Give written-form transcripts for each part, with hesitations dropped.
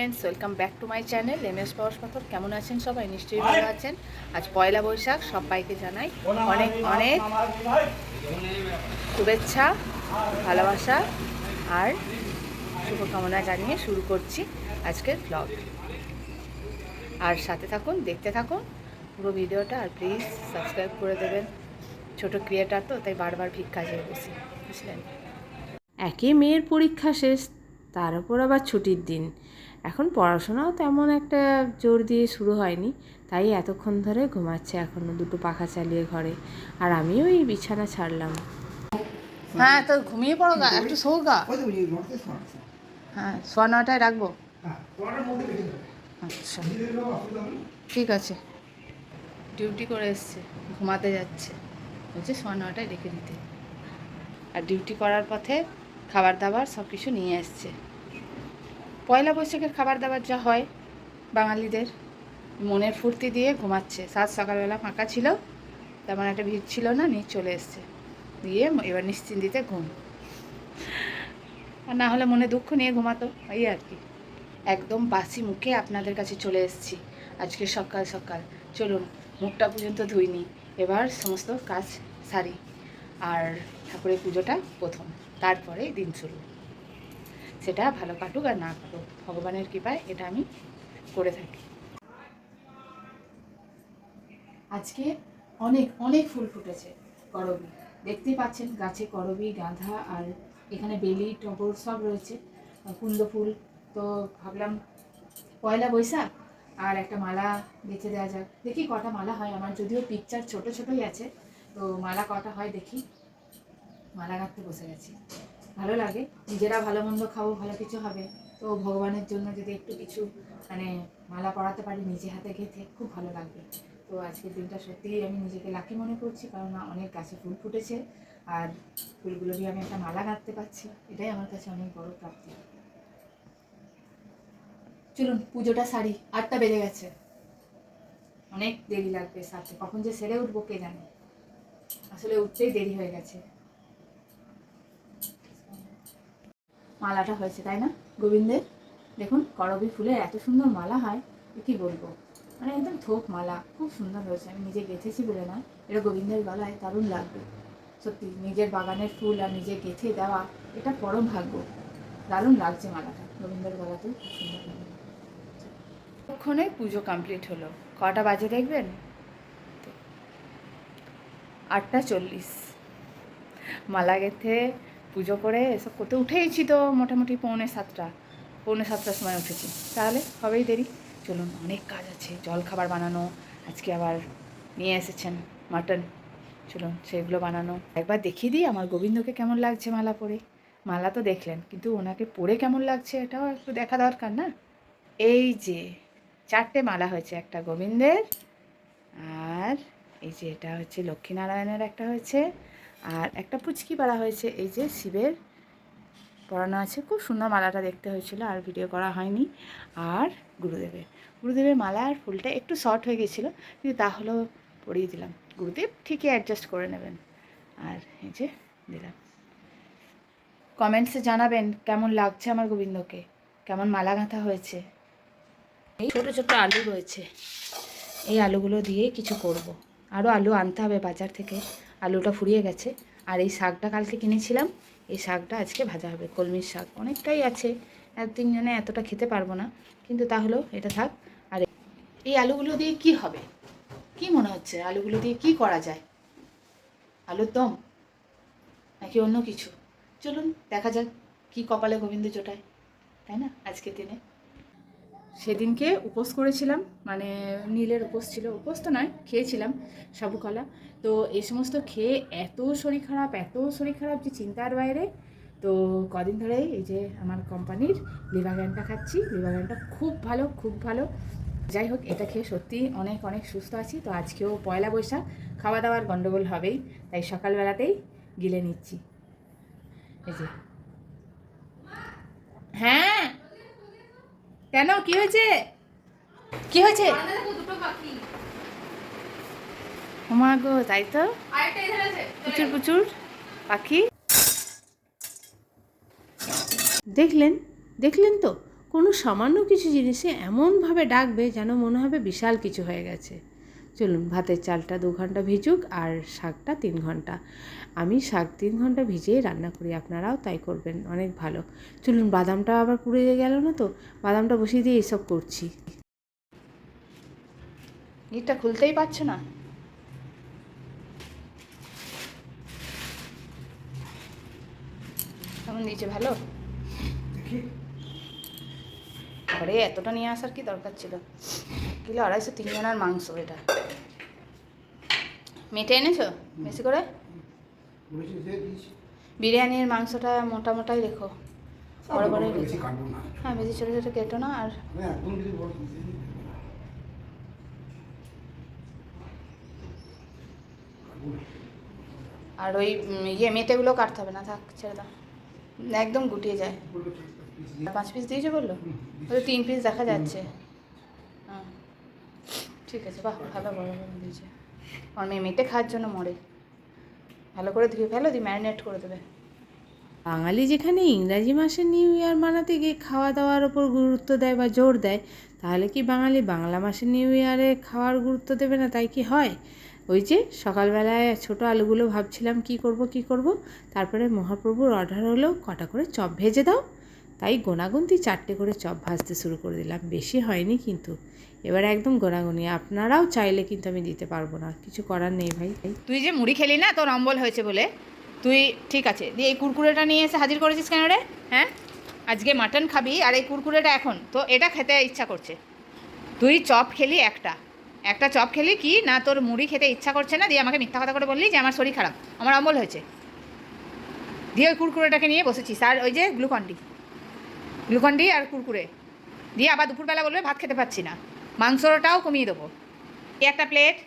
Friends, welcome back to my channel MS পাওয়ার পাথর। কেমন আছেন সবাই? নিশ্চয়ই ভালো আছেন। আজ পয়লা বৈশাখ, সবাইকে জানাই অনেক অনেক শুভেচ্ছা, ভালোবাসা আর শুভকামনা জানিয়ে শুরু করছি আজকের ব্লগ। আর সাথে থাকুন, দেখতে থাকুন পুরো ভিডিওটা। আর প্লিজ সাবস্ক্রাইব করে দেবেন। ছোট ক্রিয়েটার তো, তাই বারবার ভিক্ষা চেয়ে বসি, বুঝলেন। একে মেয়ের পরীক্ষা শেষ, তার উপর আবার ছুটির দিন। এখন পড়াশোনাও তেমন একটা জোর দিয়ে শুরু হয়নি, তাই এতক্ষণ ধরে ঘুমাচ্ছে এখনও দুটো পাখা চালিয়ে ঘরে। আর আমিও এই বিছানা ছাড়লাম। হ্যাঁ, তো ঘুমিয়ে পড়ো গা, একটু শো গা। হ্যাঁ, 9:15 রাখবো। আচ্ছা, ঠিক আছে। ডিউটি করে এসছে, ঘুমাতে যাচ্ছে, বলছে 9:15 রেখে দিতে। আর ডিউটি করার পথে খাবার দাবার সব কিছু নিয়ে এসছে। পয়লা বৈশাখের খাবার দাবার যা হয় বাঙালিদের, মনের ফুর্তি দিয়ে ঘুমাচ্ছে। সকালবেলা ফাঁকা ছিল, তেমন একটা ভিড় ছিল না, নিয়ে চলে এসছে, দিয়ে এবার নিশ্চিন্তিতে ঘুম। আর না হলে মনে দুঃখ নিয়ে ঘুমাতো, এই আর কি। একদম বাসি মুখে আপনাদের কাছে চলে এসেছি আজকে সকাল সকাল। চলুন, মুখটা পর্যন্ত ধুইনি, এবার সমস্ত কাজ সারি। আর ঠাকুরের পুজোটা প্রথম, তারপরে দিন শুরু। সেটা ভালো কাটুক আর না কাটুক, ভগবানের কৃপায় এটা আমি করে থাকি। আজকে অনেক অনেক ফুল ফুটেছে, করবী দেখতেই পাচ্ছেন, গাছে করবী, গাঁধা আর এখানে বেলি, টগর সব রয়েছে, কুন্দ ফুল। তো ভাবলাম পয়লা বৈশাখ আর একটা মালা গেঁথে দেওয়া যাক। দেখি কটা মালা হয়। আমার যদিও পিকচার ছোট ছোটই আছে, তো মালা কটা হয় দেখি। মালা গাঁথতে বসে গেছি। ভালো লাগে, নিজেরা ভালো মন্দ খাবো, ভালো কিছু হবে, তো ভগবানের জন্য যদি একটু কিছু মানে মালা পরাতে পারি নিজে হাতে গেঁথে, খুব ভালো লাগবে। তো আজকের দিনটা সত্যিই আমি নিজেকে লাকি মনে করছি, কারণ অনেক গাছে ফুল ফুটেছে আর ফুলগুলো দিয়ে আমি একটা মালা গাঁথতে পারছি, এটাই আমার কাছে অনেক বড় প্রাপ্তি। চলুন পুজোটা সারি, 8টা বেজে গেছে, অনেক দেরি লাগবে সারতে। কখন যে সেরে উঠবো কে জানে, আসলে উঠতেই দেরি হয়ে গেছে। মালাটা হয়েছে তাই না গোবিন্দের? দেখুন, করবী ফুলের এত সুন্দর মালা হয়, কি বলবো, মানে একদম থোক মালা, খুব সুন্দর হয়েছে। আমি নিজে গেঁথেছি বলে না, এটা গোবিন্দের গলায় দারুণ লাগবে। সত্যি নিজের বাগানের ফুল আর নিজে গেঁথে দেওয়া, এটা পরম ভাগ্য। দারুণ লাগছে মালাটা, গোবিন্দের গলাতেও খুব সুন্দর লাগে। ততক্ষণে পুজো কমপ্লিট হলো। কটা বাজে দেখবেন? 8:40। মালা গেঁথে পুজো করে এসব করতে উঠেইছি তো মোটামুটি 6:45, 7:45 সময় উঠেছি, তাহলে হবেই দেরি। চলুন, অনেক কাজ আছে, জলখাবার বানানো, আজকে আবার নিয়ে এসেছেন মাটন, চলুন সেগুলো বানানো। একবার দেখিয়ে দিই আমার গোবিন্দকে কেমন লাগছে মালা পরে। মালা তো দেখলেন, কিন্তু ওনাকে পরে কেমন লাগছে এটাও একটু দেখা দরকার না। এই যে 4টে মালা হয়েছে, একটা গোবিন্দের, আর এই যে এটা হচ্ছে লক্ষ্মীনারায়ণের একটা হয়েছে, আর একটা পুচকি পাড়া হয়েছে, এই যে শিবের পরানো আছে। খুব সুন্দর মালাটা দেখতে হয়েছিল, আর ভিডিও করা হয়নি। আর গুরুদেবের মালা আর ফুলটা একটু শর্ট হয়ে গেছিলো, কিন্তু তাহলেও পরিয়ে দিলাম। গুরুদেব ঠিকই অ্যাডজাস্ট করে নেবেন। আর এই যে দিলাম। কমেন্টসে জানাবেন কেমন লাগছে আমার গোবিন্দকে, কেমন মালা গাঁথা হয়েছে। এই ছোটো ছোটো আলু রয়েছে, এই আলুগুলো দিয়ে কিছু করব। আরও আলু আনতে হবে বাজার থেকে, আলুটা ফুরিয়ে গেছে। আর এই শাকটা কালকে কিনেছিলাম, এই শাকটা আজকে ভাজা হবে, কলমির শাক অনেকটাই আছে, 3জনে এতটা খেতে পারবো না, কিন্তু তাহলেও এটা থাক। আর এই আলুগুলো দিয়ে কি হবে, কি মনে হচ্ছে আলুগুলো দিয়ে কি করা যায়? আলুর দম নাকি অন্য কিছু? চলুন দেখা যাক কি কপালে গোবিন্দ জোটায়, তাই না আজকের দিনে। সেদিনকে উপোস করেছিলাম, মানে নীলের উপোস ছিল, উপোস তো নয়, খেয়েছিলাম সাবু কলা। তো এই সমস্ত খেয়ে এত শরীর খারাপ যে চিন্তার বাইরে। তো কদিন ধরেই এই যে আমার কোম্পানির লিভাগ্যানটা খাচ্ছি, লিভাগ্যানটা খুব ভালো, খুব ভালো। যাই হোক, এটা খেয়ে সত্যি অনেক অনেক সুস্থ আছি। তো আজকেও পয়লা বৈশাখ, খাওয়া দাওয়ার গণ্ডগোল হবেই, তাই সকালবেলাতেই গিলে নিচ্ছি। এই যে, হ্যাঁ কেন, কি হয়েছে, কি হয়েছে? ওমা গো, তাই তো, প্রচুর প্রচুর পাখি। দেখলেন তো, কোনো সামান্য কিছু জিনিসে এমনভাবে ডাকবে যেন মনে হবে বিশাল কিছু হয়ে গেছে। চলুন, ভাতের চালটা 2 ঘন্টা ভিজুক আর শাকটা 3 ঘন্টা। আমি শাক 3 ঘন্টা ভিজিয়ে রান্না করি, আপনারাও তাই করবেন, অনেক ভালো। চলুন, বাদামটা আবার পুড়ে গেল না তো, বাদামটা বসিয়ে দিয়ে এসব করছি। গিটটা খুলতেই পারছো না। কেমন দিয়েছে, ভালো? ঘরে এতটা নিয়ে আসার কি দরকার ছিল? কিলো 250, 3 জনের মাংস এটা। মেটে এনেছো বেশি করে? বিরিয়ানির মাংসটা মোটা মোটাই রেখো, বড় বড় রেখো। হ্যাঁ, বেশি ছোটো ছোটো কেটো না। আর ওই মেটেগুলো কাটতে হবে না, থাক, ছেড়ে দাও, একদম গুটিয়ে যায়। 5 পিস দিয়েছে বললো, ওই 3 পিস দেখা যাচ্ছে। হ্যাঁ, ঠিক আছে, বাহ, ভালো, বড় বড় দিয়েছে। আমার মেয়ে মেটে খাওয়ার জন্য মরে। ভালো করে ধুয়ে ফেলো, দিয়ে ম্যারিনেট করে দেবে। বাঙালি যেখানে ইংরাজি মাসে নিউ ইয়ার মানাতে গিয়ে খাওয়া দাওয়ার ওপর গুরুত্ব দেয় বা জোর দেয়, তাহলে কি বাঙালি বাংলা মাসে নিউ ইয়ারে খাওয়ার গুরুত্ব দেবে না? তাই কি হয়? ওই যে সকালবেলায় ছোটো আলুগুলো ভাবছিলাম কি করব, তারপরে মহাপ্রভুর অর্ডার হলো কটা করে চপ ভেজে দাও, তাই গোনাগুনতি 4টে করে চপ ভাজতে শুরু করে দিলাম। বেশি হয়নি কিন্তু, এবার একদম গোনাগুনি। আপনারাও চাইলে কিন্তু আমি দিতে পারবো না, কিছু করার নেই ভাই। তুই যে মুড়ি খেলি না, তোর অম্বল হয়েছে বলে, তুই ঠিক আছে দিয়ে এই কুরকুরেটা নিয়ে এসে হাজির করেছিস কেন রে? হ্যাঁ, আজকে মাটন খাবি আর এই কুরকুরেটা এখন তো এটা খেতে ইচ্ছা করছে। তুই চপ খেলি, একটা চপ খেলি কি না, তোর মুড়ি খেতে ইচ্ছা করছে না, দিয়ে আমাকে মিথ্যা কথা করে বললি যে আমার শরীর খারাপ, আমার অম্বল হয়েছে, দিয়ে ওই কুরকুরেটাকে নিয়ে বসেছিস। আর ওই যে গ্লুকন্ডি আর কুরকুরে দিয়ে আবার দুপুরবেলা বলবে ভাত খেতে পাচ্ছি না, মাংসটাও কমিয়ে দেবো। এই একটা প্লেট,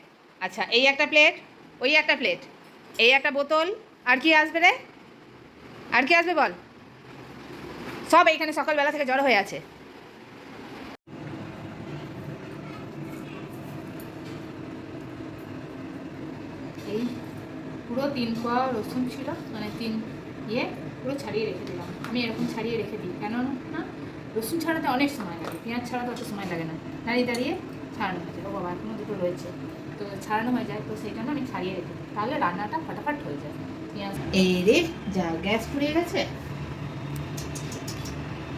আচ্ছা এই একটা প্লেট, ওই একটা প্লেট, এই একটা বোতল, আর কি আসবে রে? আর কি আসবে বল? সব এইখানে সকালবেলা থেকে জড়ো হয়ে আছে। এই পুরো 3 কোয়া রসুন ছিল, মানে 3 পুরো ছাড়িয়ে রেখে দিলাম। আমি এরকম ছাড়িয়ে রেখে দিই, কেন না রসুন ছাড়াতে অনেক সময় লাগে, পেঁয়াজ ছাড়াতে অত সময় লাগে না, দাঁড়িয়ে দাঁড়িয়ে ছাড়ানো হয়ে যায়। ও বাবা, এখনও দুটো রয়েছে, তো ছাড়ানো হয়ে যায়, তো সেই জন্য আমি ছাড়িয়ে রেখে দিই, তাহলে রান্নাটা ফটাফট হয়ে যায়। পেঁয়াজ এই রে, যা গ্যাস পুড়িয়ে গেছে।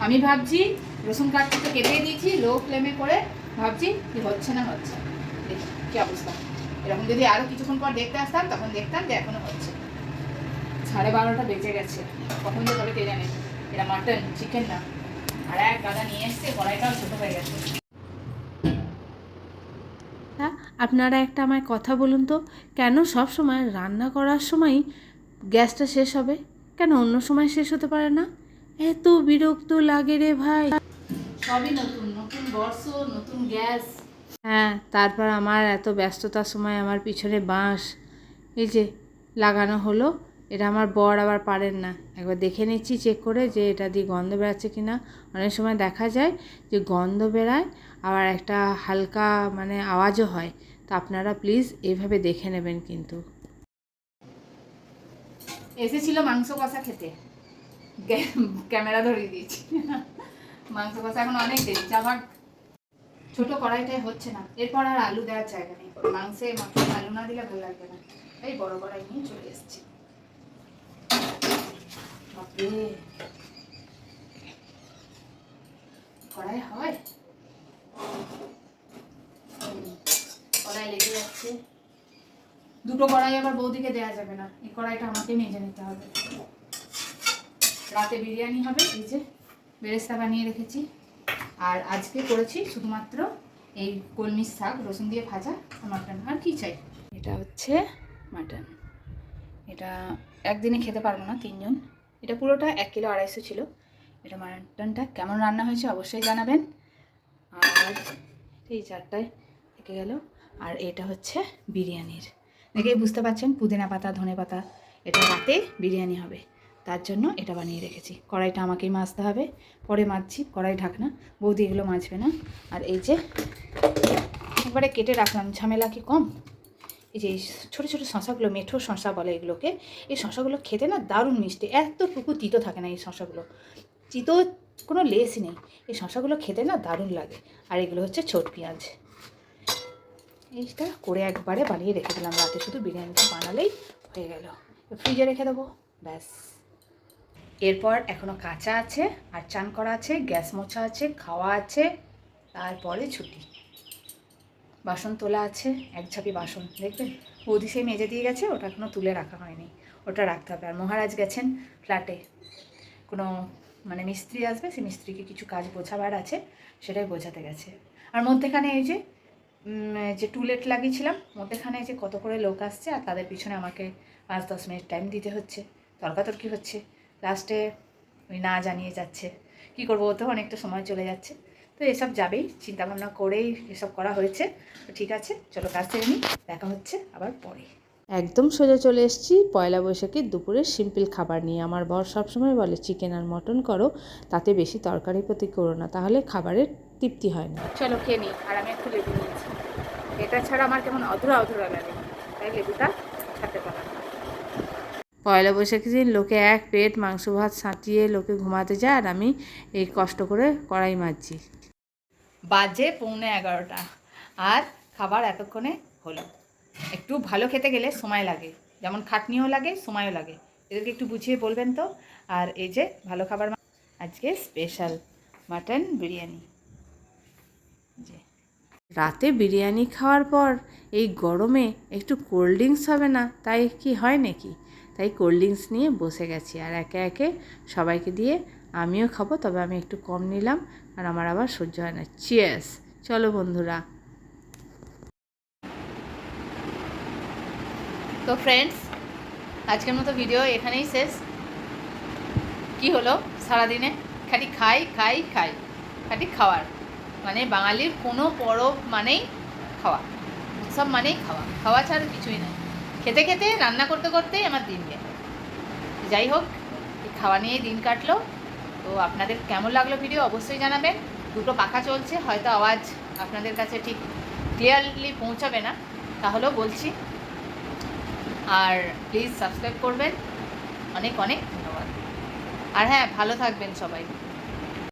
আমি ভাবছি রসুন কাটতে তো কেটে দিয়েছি লো ফ্লেমে করে, ভাবছি কি হচ্ছে না হচ্ছে, দেখি কী অবস্থা। এরকম যদি আরও কিছুক্ষণ পর দেখতে আসতাম, তখন দেখতাম যে এখনও হচ্ছে। 12:30 বেজে গেছে, কখন যে তবে কে জানে। এটা মাটন, চিকেন না। আর এক গাদা নিয়ে এসছে, কড়াইটাও ছোটো হয়ে গেছে। আপনারা একটা আমায় কথা বলুন তো, কেন সব সময় রান্না করার সময়ই গ্যাসটা শেষ হবে? কেন অন্য সময় শেষ হতে পারে না? এত বিরক্ত লাগে রে ভাই। সবই নতুন নতুন বর্ষ, নতুন গ্যাস। হ্যাঁ, তারপর আমার এত ব্যস্ততার সময় আমার পিছনে বাঁশ এই যে লাগানো হলো, এটা আমার বর আবার পারেন না। একবার দেখে নিচ্ছি চেক করে যে এটা দিয়ে গন্ধ বেরাচ্ছে কি না। অনেক সময় দেখা যায় যে গন্ধ বেরায়, আবার একটা হালকা মানে আওয়াজও হয়। তো আপনারা প্লিজ এইভাবে দেখে নেবেন কিন্তু। এসেছিল মাংস কষা খেতে, ক্যামেরা ধরিয়ে দিয়েছি। মাংস কষা এখন অনেক দেরি, আবার ছোট কড়াইটাই হচ্ছে না, এরপর আর আলু দেওয়ার জায়গা নেই, মাংসে আলু না দিলে ভালো লাগবে না, এই বড় কড়াই নিয়ে চলে এসেছি। কড়াই হয়, কড়াই লেগে যাচ্ছে। দুটো কড়াই আবার বৌদিকে দেওয়া যাবে না, এই কড়াইটা আমাকে মেজে নিতে হবে। রাতে বিরিয়ানি হবে, এই যে বেরেস্তা বানিয়ে রেখেছি। আর আজকে করেছি শুধুমাত্র এই কলমির শাক রসুন দিয়ে ভাজা মাটন, আর কি চাই। এটা হচ্ছে মাটন, এটা একদিনে খেতে পারবো না 3 জন। এটা পুরোটা 1 কিলো 250 ছিল। এটা মাটনটা কেমন রান্না হয়েছে অবশ্যই জানাবেন। আর এই 4টায় থেকে গেল। আর এটা হচ্ছে বিরিয়ানির, দেখেই বুঝতে পারছেন পুদিনা পাতা ধনে পাতা, এটা রাতে বিরিয়ানি হবে, তার জন্য এটা বানিয়ে রেখেছি। কড়াইটা আমাকেই মাজতে হবে, পরে মাজছি, কড়াই ঢাকনা, বৌদি এগুলো মাজবে না। আর এই যে একবারে কেটে রাখলাম, ঝামেলা কি কম। এই যে ছোটো ছোটো শশাগুলো, মেঠো শশা বলে এগুলোকে, এই শশাগুলো খেতে না দারুণ মিষ্টি, এতটুকু তিতো থাকে না এই শশাগুলো। তিতো কোনো লেসই নেই। এই শশাগুলো খেতে না দারুণ লাগে। আর এগুলো হচ্ছে ছোট পেঁয়াজ। এইটা করে একবারে বানিয়ে রেখে দিলাম, রাতে শুধু বিরিয়ানিটা বানালেই হয়ে গেল। ফ্রিজে রেখে দেবো, ব্যাস। এরপর এখনও কাঁচা আছে, আর চান করা আছে, গ্যাস মোছা আছে, খাওয়া আছে, তারপরে ছুটি। বাসন তোলা আছে, এক ঝাঁপি বাসন, দেখবেন বৌদি সেই মেজে দিয়ে গেছে, ওটা এখনও তুলে রাখা হয়নি, ওটা রাখতে হবে। আর মহারাজ গেছেন ফ্ল্যাটে, কোনো মানে মিস্ত্রি আসবে, সেই মিস্ত্রিকে কিছু কাজ বোঝাবার আছে, সেটাই বোঝাতে গেছে। আর মধ্যেখানে এই যে টুলেট লাগিয়েছিলাম, মধ্যেখানে যে কত করে লোক আসছে, আর তাদের পিছনে আমাকে 5-10 মিনিট টাইম দিতে হচ্ছে, তর্কাতর্কি হচ্ছে, লাস্টে ওই না জানিয়ে যাচ্ছে। কী করবো, ওতেও অনেকটা সময় চলে যাচ্ছে। তো এসব যাবেই, চিন্তাভাবনা করেই এসব করা হয়েছে। তো ঠিক আছে, চলো কাজ সেরে নিই, দেখা হচ্ছে আবার পরে। একদম সোজা চলে এসেছি পয়লা বৈশাখের দুপুরের সিম্পল খাবার নিয়ে। আমার বর সবসময় বলে চিকেন আর মটন করো, তাতে বেশি তরকারি প্রতি করো না, তাহলে খাবারের তৃপ্তি হয় না। চলো খেয়ে নিই। আর আমি একটু লেবু নিয়েছি, এটা ছাড়া আমার কেমন অধুরা অধুরা লাগে, তাই লেবুটা ছাড়তে পারলাম না। পয়লা বৈশাখের দিন লোকে এক পেট মাংস ভাত সাঁটিয়ে লোকে ঘুমাতে যায়, আর আমি এই কষ্ট করে কড়াই মাজছি। বাজে 11:15, আর খাবার এতক্ষণে হলো। একটু ভালো খেতে গেলে সময় লাগে, যেমন খাটনিও লাগে, সময়ও লাগে। এদেরকে একটু বুঝিয়ে বলবেন তো। আর এই যে ভালো খাবার, আজকে স্পেশাল মাটন বিরিয়ানি। যে রাতে বিরিয়ানি খাওয়ার পর এই গরমে একটু কোল্ড ড্রিঙ্কস হবে না, তাই কি হয় নাকি? তাই কোল্ড ড্রিঙ্কস নিয়ে বসে গেছি, আর একে একে সবাইকে দিয়ে আমিও খাবো, তবে আমি একটু কম নিলাম, আর আমার আবার সহ্য হয় না। চিয়ার্স। চলো বন্ধুরা। তো ফ্রেন্ডস, আজকের মতো ভিডিও এখানেই শেষ। কি হলো সারাদিনে? খালি খাই খাই খাই, খালি খাওয়ার। মানে বাঙালির কোনো পরব মানেই খাওয়া, উৎসব মানেই খাওয়া, খাওয়া ছাড়া কিছুই নয়। খেতে খেতে রান্না করতে করতেই আমার দিন যায়। যাই হোক, এই খাওয়া নিয়েই দিন কাটলো। তো আপনাদের কেমন লাগলো ভিডিও অবশ্যই জানাবেন। দুটো পাখা চলছে, হয়তো আওয়াজ আপনাদের কাছে ঠিক ক্লিয়ারলি পৌঁছাবে না, তাহলেও বলছি। আর প্লিজ সাবস্ক্রাইব করবেন। অনেক অনেক ধন্যবাদ। আর হ্যাঁ, ভালো থাকবেন সবাই।